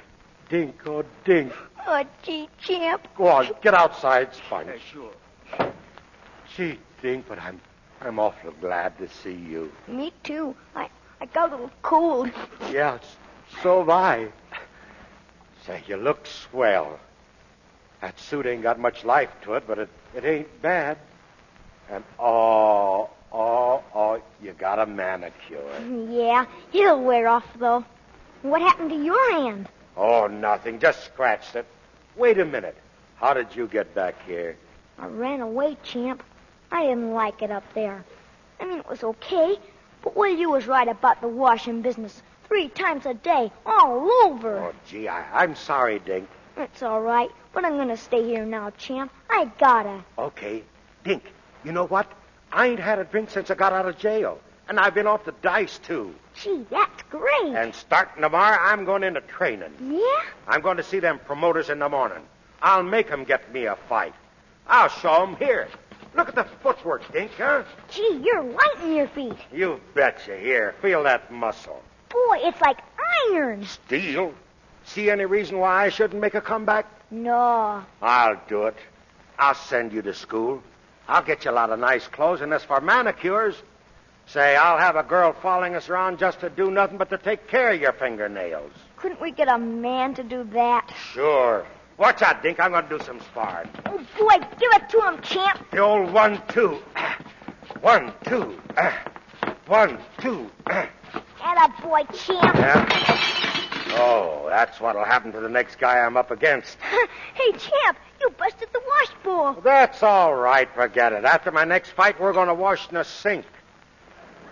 Dink, oh, Dink. Oh, gee, champ. Go on, get outside, Sponge. Yeah, sure. Gee, Dink, but I'm awful glad to see you. Me too. I got a little cold. Yeah, so have I. Say, you look swell. That suit ain't got much life to it, but it ain't bad. And, you got a manicure. Yeah, it'll wear off, though. What happened to your hand? Oh, nothing. Just scratched it. Wait a minute. How did you get back here? I ran away, champ. I didn't like it up there. I mean, it was okay, but well, you was right about the washing business. 3 times a day, all over. Oh, gee, I'm sorry, Dink. It's all right, but I'm going to stay here now, champ. I gotta. Okay. Dink, you know what? I ain't had a drink since I got out of jail. And I've been off the dice, too. Gee, that's great. And starting tomorrow, I'm going into training. Yeah? I'm going to see them promoters in the morning. I'll make them get me a fight. I'll show them here. Look at the footwork, Dink, huh? Gee, you're light in your feet. You betcha. Here, feel that muscle. Boy, it's like iron. Steel? See any reason why I shouldn't make a comeback? No. I'll do it. I'll send you to school. I'll get you a lot of nice clothes, and as for manicures, say, I'll have a girl following us around just to do nothing but to take care of your fingernails. Couldn't we get a man to do that? Sure. Watch out, Dink. I'm going to do some sparring. Oh, boy, give it to him, champ. The old 1-2. 1-2. 1-2. Atta boy, champ. Yeah. Oh, that's what'll happen to the next guy I'm up against. Hey, champ, you busted the washbowl. That's all right. Forget it. After my next fight, we're going to wash in the sink.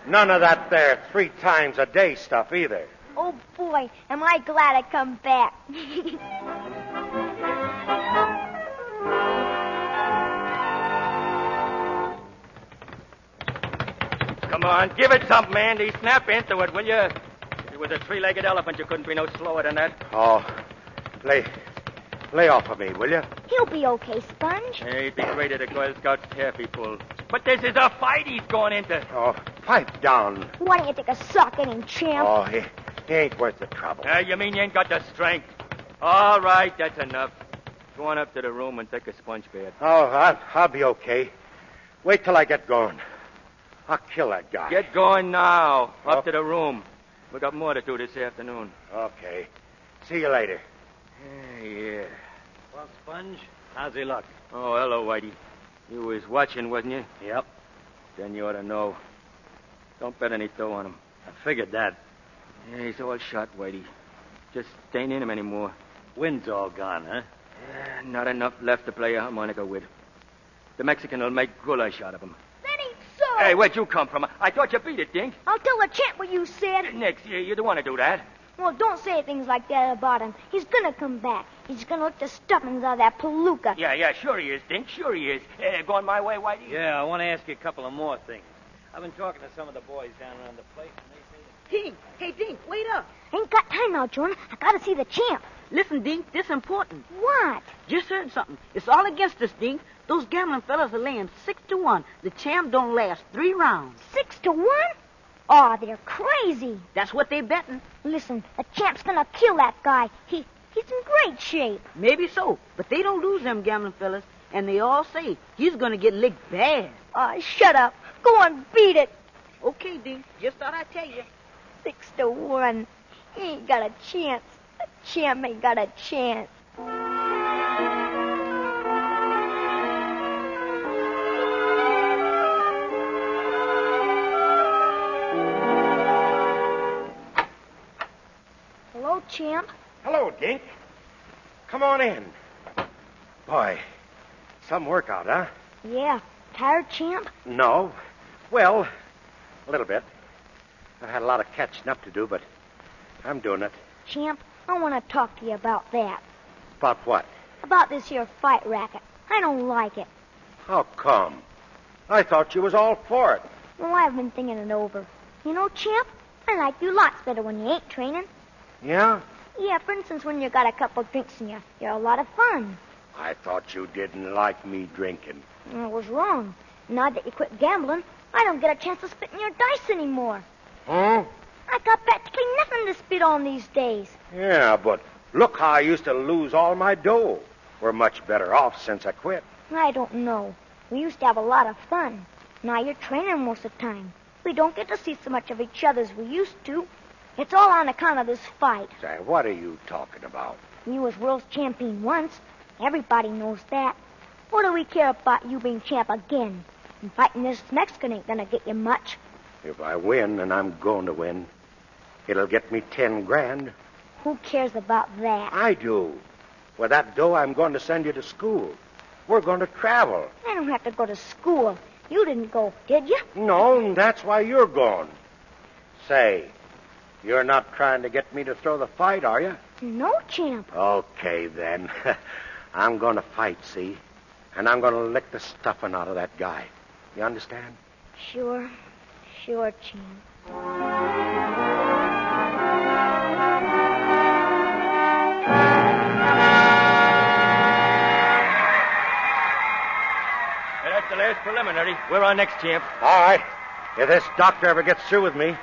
None of that there 3 times a day stuff either. Oh, boy, am I glad I come back. Come on, give it something, Andy. Snap into it, will you? If you was a 3-legged elephant, you couldn't be no slower than that. Oh, lay off of me, will you? He'll be okay, Sponge. Hey, he'd be great at a Girl Scout taffy pull. But this is a fight he's going into. Oh, pipe down. Why don't you take a sock at him, champ? Oh, he ain't worth the trouble. You mean you ain't got the strength? All right, that's enough. Go on up to the room and take a sponge bath. Oh, I'll be okay. Wait till I get going. I'll kill that guy. Get going now. Up to the room. We got more to do this afternoon. Okay. See you later. Yeah. Well, Sponge, how's he look? Oh, hello, Whitey. You was watching, wasn't you? Yep. Then you ought to know. Don't bet any dough on him. I figured that. Yeah, he's all shot, Whitey. Just ain't in him anymore. Wind's all gone, huh? Yeah, not enough left to play a harmonica with. The Mexican will make goulash out of him. That ain't so. Hey, where'd you come from? I thought you beat it, Dink. I'll tell the champ what you said. Nix, you don't want to do that. Well, don't say things like that about him. He's gonna come back. He's gonna lick the stuffings out of that palooka. Yeah, sure he is, Dink. Sure he is. Going my way, Whitey? Yeah, I want to ask you a couple of more things. I've been talking to some of the boys down around the place, and they say... Dink! Hey, Dink, wait up. Ain't got time now, Jonah. I gotta see the champ. Listen, Dink, this important. What? Just heard something. It's all against us, Dink. Those gambling fellas are laying 6-1. The champ don't last 3 rounds. 6-1? Oh, they're crazy. That's what they betting. Listen, the champ's gonna kill that guy. He's in great shape. Maybe so, but they don't lose them gambling fellas, and they all say he's gonna get licked bad. Oh, shut up. Go on, beat it. Okay, Dink, just thought I'd tell you. 6-1. He ain't got a chance. The champ ain't got a chance. Hello, champ. Hello, Dink. Come on in. Boy, some workout, huh? Yeah. Tired, champ? No. Well, a little bit. I've had a lot of catching up to do, but I'm doing it. Champ, I want to talk to you about that. About what? About this here fight racket. I don't like it. How come? I thought you was all for it. Well, I've been thinking it over. You know, champ, I like you lots better when you ain't training. Yeah? Yeah, for instance, when you got a couple drinks in you, you're a lot of fun. I thought you didn't like me drinking. I was wrong. Now that you quit gambling, I don't get a chance to spit in your dice anymore. Huh? I got practically nothing to spit on these days. Yeah, but look how I used to lose all my dough. We're much better off since I quit. I don't know. We used to have a lot of fun. Now you're training most of the time. We don't get to see so much of each other as we used to. It's all on account of this fight. Say, what are you talking about? You was world's champion once. Everybody knows that. What do we care about you being champ again? And fighting this Mexican ain't gonna get you much. If I win, and I'm going to win, it'll get me 10 grand. Who cares about that? I do. With that dough, I'm going to send you to school. We're going to travel. I don't have to go to school. You didn't go, did you? No, and that's why you're going. Say, you're not trying to get me to throw the fight, are you? No, champ. Okay, then. I'm going to fight, see? And I'm going to lick the stuffing out of that guy. You understand? Sure, champ. That's the last preliminary. We're on next, champ. All right. If this doctor ever gets through with me,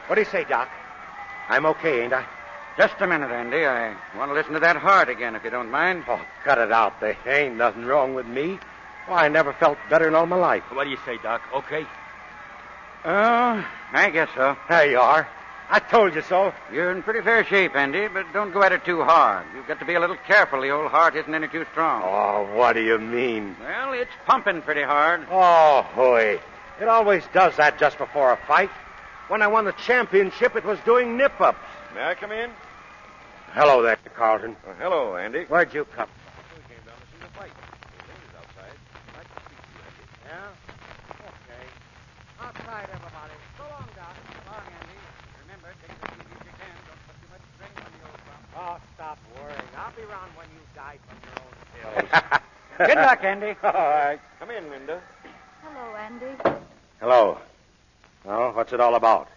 what do you say, Doc? I'm okay, ain't I? Just a minute, Andy. I want to listen to that heart again, if you don't mind. Oh, cut it out. There ain't nothing wrong with me. Oh, I never felt better in all my life. What do you say, Doc? Okay? I guess so. There you are. I told you so. You're in pretty fair shape, Andy, but don't go at it too hard. You've got to be a little careful. The old heart isn't any too strong. Oh, what do you mean? Well, it's pumping pretty hard. Oh, hooey. It always does that just before a fight. When I won the championship, it was doing nip-ups. May I come in? Hello there, Carlton. Hello, Andy. Where'd you come? We came down to see the fight. Linda's outside. I'd like to speak to you, Andy. Yeah? Okay. Outside, everybody. So long, Doc. So long, Andy. Remember, take it as easy as you can. Don't put too much strain on the old bump. Oh, stop worrying. I'll be around when you die from your own pills. Good luck, Andy. All right. Come in, Linda. Hello, Andy. Hello. Well, what's it all about?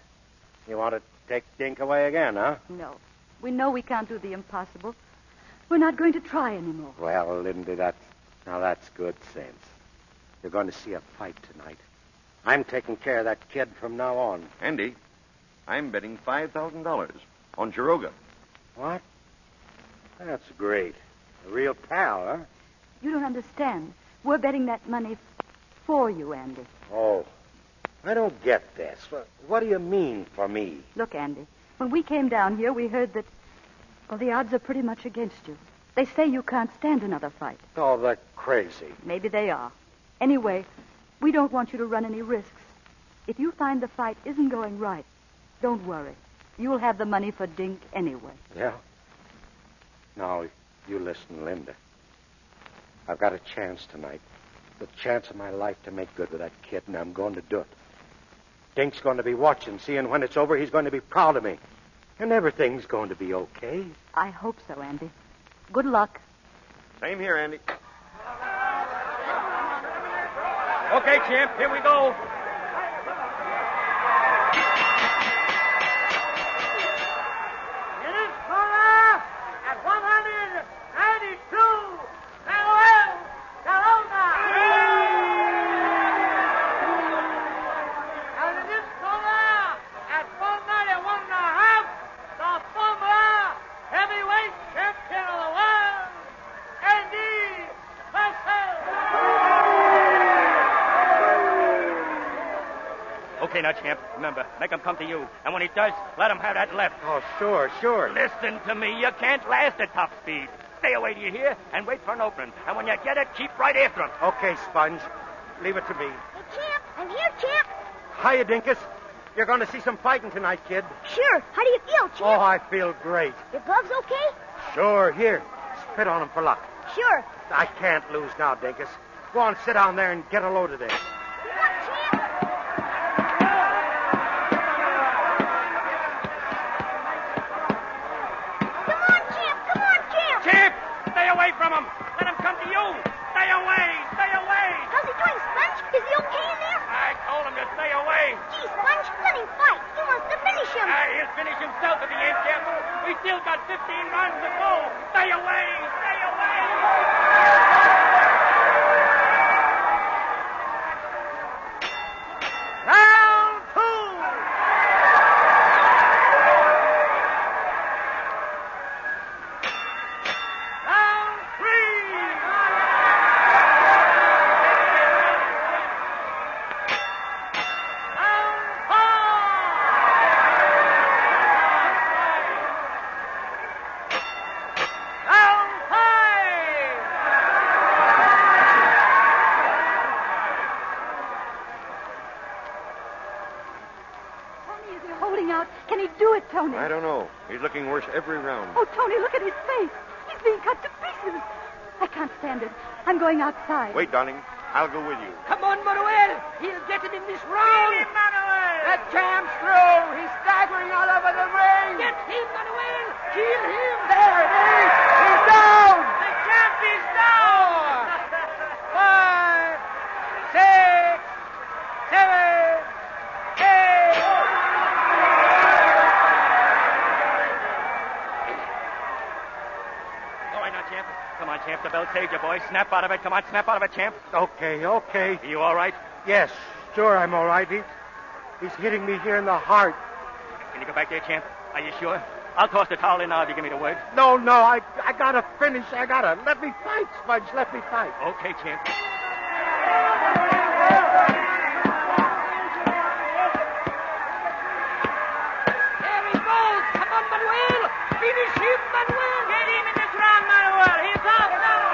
You want to take Dink away again, huh? No. We know we can't do the impossible. We're not going to try anymore. Well, Linda, that's good sense. You're going to see a fight tonight. I'm taking care of that kid from now on. Andy, I'm betting $5,000 on Chiroga. What? That's great. A real pal, huh? You don't understand. We're betting that money for you, Andy. Oh, I don't get this. What do you mean for me? Look, Andy, when we came down here, we heard that, well, the odds are pretty much against you. They say you can't stand another fight. Oh, they're crazy. Maybe they are. Anyway, we don't want you to run any risks. If you find the fight isn't going right, don't worry. You'll have the money for Dink anyway. Yeah? Now, you listen, Linda. I've got a chance tonight. The chance of my life to make good with that kid, and I'm going to do it. Dink's going to be watching, seeing when it's over, he's going to be proud of me. And everything's going to be okay. I hope so, Andy. Good luck. Same here, Andy. Okay, champ, here we go. It is Cora at 192. Farewell, Corona. And it is Cora at 191.5. The former heavyweight champion of the world, Andy Purcell. Okay, now, champ, remember, make him come to you. And when he does, let him have that left. Oh, sure. Listen to me. You can't last at top speed. Stay away, do you hear? And wait for an opening. And when you get it, keep right after him. Okay, Sponge. Leave it to me. Hey, champ, I'm here, champ. Hiya, Dinkus. You're going to see some fighting tonight, kid. Sure. How do you feel, champ? Oh, I feel great. Your gloves okay? Sure, here. Spit on them for luck. Sure. I can't lose now, Dinkus. Go on, sit down there and get a load of this. Champ, stay away from him. Let him come to you. Stay away. How's he doing, Sponge? Is he okay in there? I told him to stay away. Gee, Sponge, let him fight. He wants to finish him. He'll finish himself if he ain't careful. We still got 15 rounds to go. Stay away. Round 2. Round 3. Round 4. Round 5. Tony, is he holding out? Can he do it, Tony? I don't know. He's looking worse every round. Oh, Tony, look at his face. He's being cut to pieces. I can't stand it. I'm going outside. Wait, darling. I'll go with you. Come on, Manuel. He'll get it in this round. Get him, Manuel. That champ's through. He's staggering all over the ring. Get him, Manuel. Kill him. There it is. He's down. The champ is down. 5, 6, 7, 8. All right, now, champ. Come on, champ. The belt saved you, boy. Snap out of it. Come on, snap out of it, champ. Okay. Are you all right? Yes, sure, I'm all right. He's hitting me here in the heart. Can you go back there, champ? Are you sure? I'll toss the towel in now if you give me the word. No, I gotta finish. Let me fight, Sponge. Let me fight. Okay, champ. There he goes. Come on, Manuel. Finish him, Manuel. Get him in this round, Manuel. He's out now.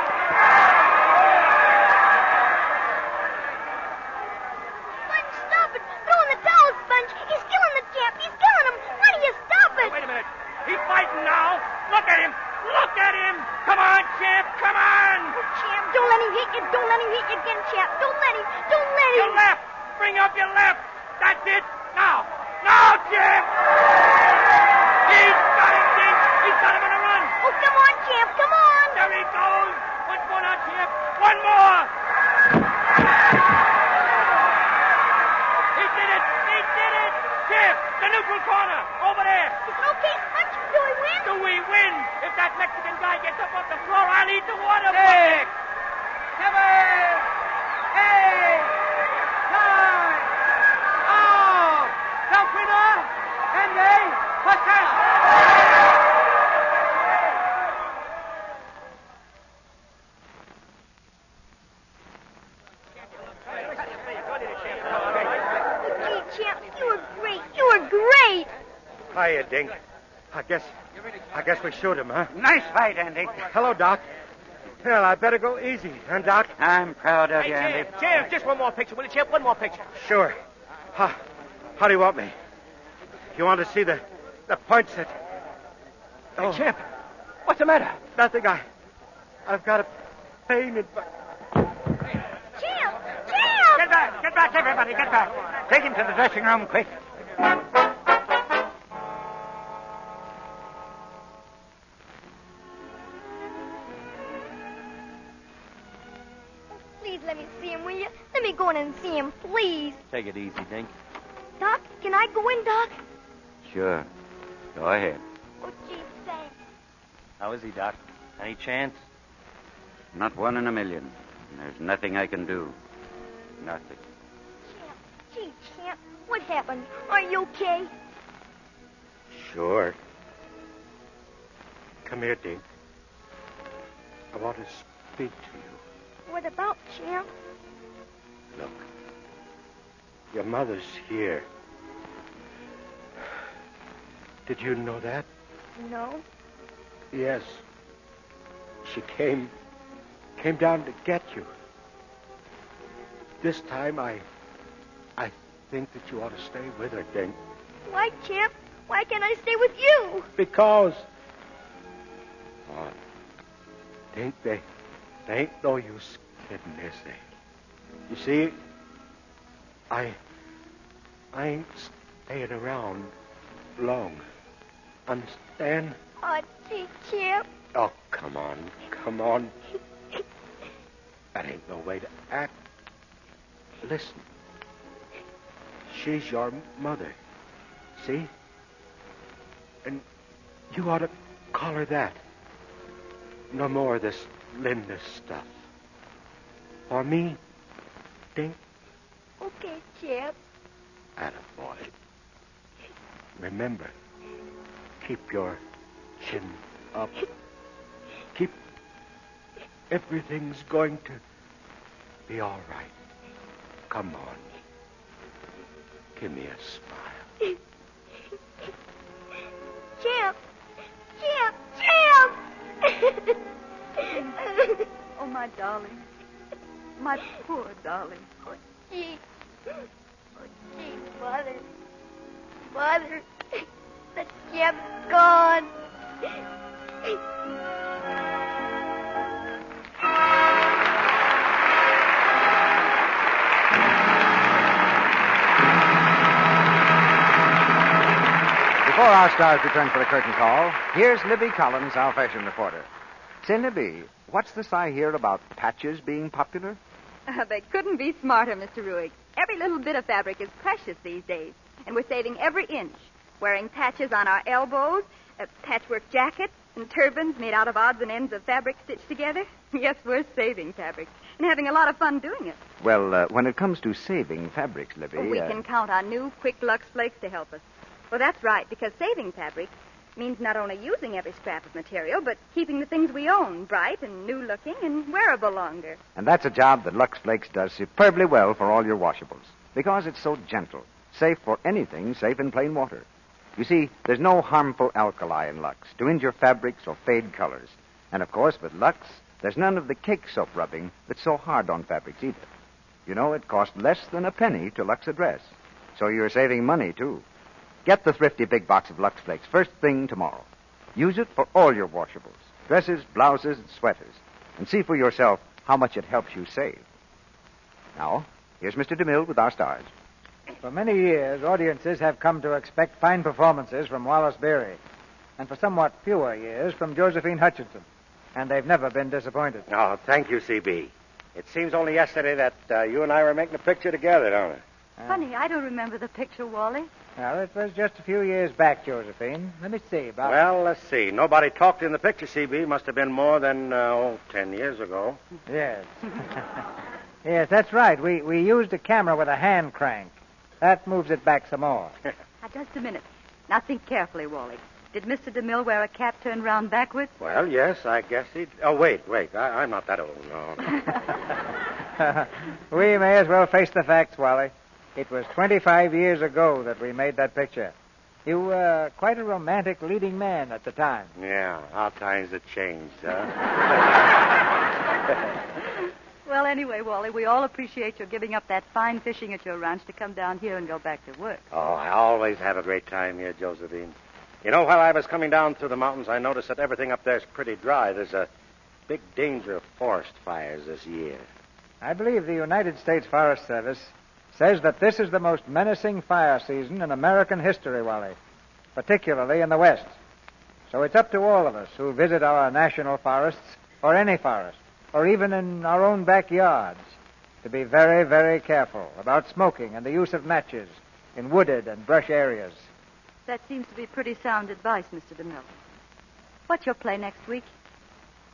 Sponge, stop it. Throw in the towel, Sponge. He's killing the champ. He's killing him. Why do you stop it? Wait a minute. He's fighting now. Look at him. Come on, champ. Come on. Oh, champ, don't let him hit you. Don't let him hit you again, champ. Don't let him. Your left. Bring up your left. That's it. Now, champ. He's got him, Dink. He's got him on a run. Oh, come on, champ. Come on. There he goes. One more now, champ. One more. He did it. Champ, the neutral corner. Over there. Is it okay, Sponge? Do we win? Do we win? If that Mexican guy gets up off the floor, I'll eat the water. 6, 7, 8, 9. Oh, the winner, Andy Purcell. you, Dink. I guess we shoot him, huh? Nice fight, Andy. Hello, Doc. Well, I better go easy, huh, Doc? I'm proud of you, Andy. Champ, just one more picture, will you, Champ? One more picture. Sure. How do you want me? You want to see the points that... Hey, Champ, what's the matter? Nothing. I've got a pain in my... Champ! Get back, everybody, get back. Take him to the dressing room, quick. Please let me see him, will you? Let me go in and see him, please. Take it easy, Dink. Doc, can I go in, Doc? Sure. Go ahead. Oh, gee, thanks. How is he, Doc? Any chance? Not 1 in a million. There's nothing I can do. Nothing. Champ, gee, Champ, what happened? Are you okay? Sure. Come here, Dink. I want to speak to you. What about, Champ? Look. Your mother's here. Did you know that? No. Yes. She came down to get you. This time I think that you ought to stay with her, Dink. Why, Champ? Why can't I stay with you? Because... Oh, Dink, they ain't no use kidding, is they? You see, I ain't staying around long. Understand? Oh, gee, Champ. Oh, come on. That ain't no way to act. Listen. She's your mother. See? And you ought to call her that. No more of this Linda stuff. For me, Dink. Okay, Champ. Attaboy. Remember, keep your chin up. Keep... Everything's going to be all right. Come on. Give me a smile. Champ! Oh, my darling. My poor darling. Oh, gee, Mother. Mother. The Champ's gone. Before our stars return for the curtain call, here's Libby Collins, our fashion reporter. Say, Libby, what's this I hear about patches being popular? They couldn't be smarter, Mr. Ruick. Every little bit of fabric is precious these days, and we're saving every inch. Wearing patches on our elbows, patchwork jackets, and turbans made out of odds and ends of fabric stitched together. Yes, we're saving fabric, and having a lot of fun doing it. Well, when it comes to saving fabrics, Libby... We can count on new, quick Lux Flakes to help us. Well, that's right, because saving fabric means not only using every scrap of material, but keeping the things we own bright and new-looking and wearable longer. And that's a job that Lux Flakes does superbly well for all your washables, because it's so gentle, safe for anything safe in plain water. You see, there's no harmful alkali in Lux to injure fabrics or fade colors. And, of course, with Lux, there's none of the cake soap rubbing that's so hard on fabrics either. You know, it costs less than a penny to Lux a dress. So you're saving money, too. Get the thrifty big box of Lux Flakes first thing tomorrow. Use it for all your washables, dresses, blouses, and sweaters, and see for yourself how much it helps you save. Now, here's Mr. DeMille with our stars. For many years, audiences have come to expect fine performances from Wallace Beery, and for somewhat fewer years from Josephine Hutchinson, and they've never been disappointed. Oh, thank you, C.B. It seems only yesterday that you and I were making a picture together, don't it? Funny, I don't remember the picture, Wally. Well, it was just a few years back, Josephine. Let me see. Well, let's see. Nobody talked in the picture, C.B. Must have been more than, 10 years ago. Yes. Yes, that's right. We used a camera with a hand crank. That moves it back some more. Now, just a minute. Now, think carefully, Wally. Did Mr. DeMille wear a cap turned round backwards? Well, yes, I guess he... Oh, wait. I'm not that old, no. We may as well face the facts, Wally. It was 25 years ago that we made that picture. You were quite a romantic leading man at the time. Yeah, how times have changed, huh? Well, anyway, Wally, we all appreciate your giving up that fine fishing at your ranch to come down here and go back to work. Oh, I always have a great time here, Josephine. You know, while I was coming down through the mountains, I noticed that everything up there is pretty dry. There's a big danger of forest fires this year. I believe the United States Forest Service says that this is the most menacing fire season in American history, Wally, particularly in the West. So it's up to all of us who visit our national forests, or any forest, or even in our own backyards, to be very, very careful about smoking and the use of matches in wooded and brush areas. That seems to be pretty sound advice, Mr. DeMille. What's your play next week?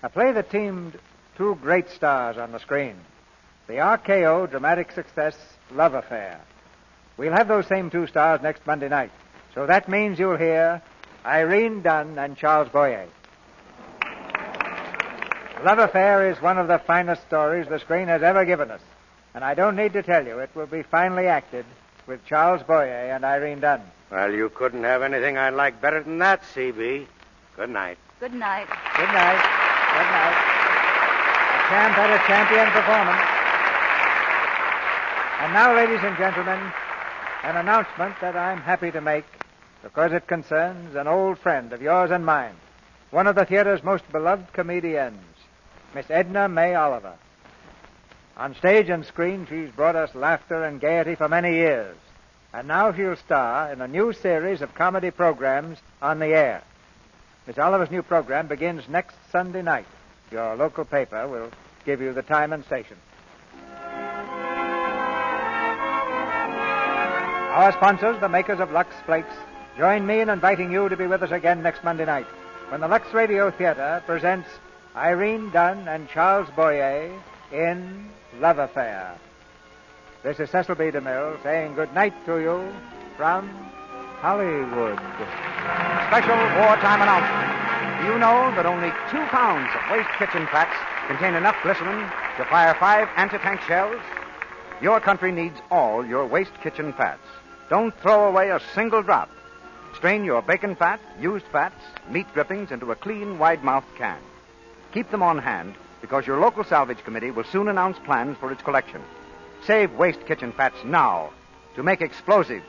A play that teamed two great stars on the screen. The RKO dramatic success, Love Affair. We'll have those same two stars next Monday night. So that means you'll hear Irene Dunn and Charles Boyer. Love Affair is one of the finest stories the screen has ever given us. And I don't need to tell you, it will be finely acted with Charles Boyer and Irene Dunn. Well, you couldn't have anything I'd like better than that, C.B. Good night. Good night. Good night. Good night. The champ had a champion performance. And now, ladies and gentlemen, an announcement that I'm happy to make because it concerns an old friend of yours and mine, one of the theater's most beloved comedians, Miss Edna May Oliver. On stage and screen, she's brought us laughter and gaiety for many years. And now she'll star in a new series of comedy programs on the air. Miss Oliver's new program begins next Sunday night. Your local paper will give you the time and station. Our sponsors, the makers of Lux Flakes, join me in inviting you to be with us again next Monday night when the Lux Radio Theatre presents Irene Dunn and Charles Boyer in Love Affair. This is Cecil B. DeMille saying good night to you from Hollywood. Special wartime announcement. Do you know that only 2 pounds of waste kitchen fats contain enough glycerin to fire 5 anti-tank shells? Your country needs all your waste kitchen fats. Don't throw away a single drop. Strain your bacon fat, used fats, meat drippings into a clean, wide-mouthed can. Keep them on hand because your local salvage committee will soon announce plans for its collection. Save waste kitchen fats now to make explosives.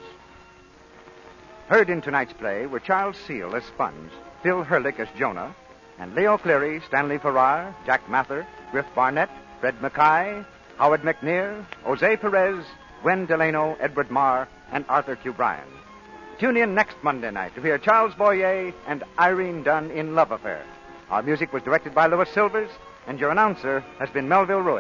Heard in tonight's play were Charles Seal as Sponge, Phil Hurlick as Jonah, and Leo Cleary, Stanley Farrar, Jack Mather, Griff Barnett, Fred Mackay, Howard McNear, Jose Perez, Gwen Delano, Edward Marr, and Arthur Q. Bryan. Tune in next Monday night to hear Charles Boyer and Irene Dunn in Love Affair. Our music was directed by Louis Silvers, and your announcer has been Melville Ruick.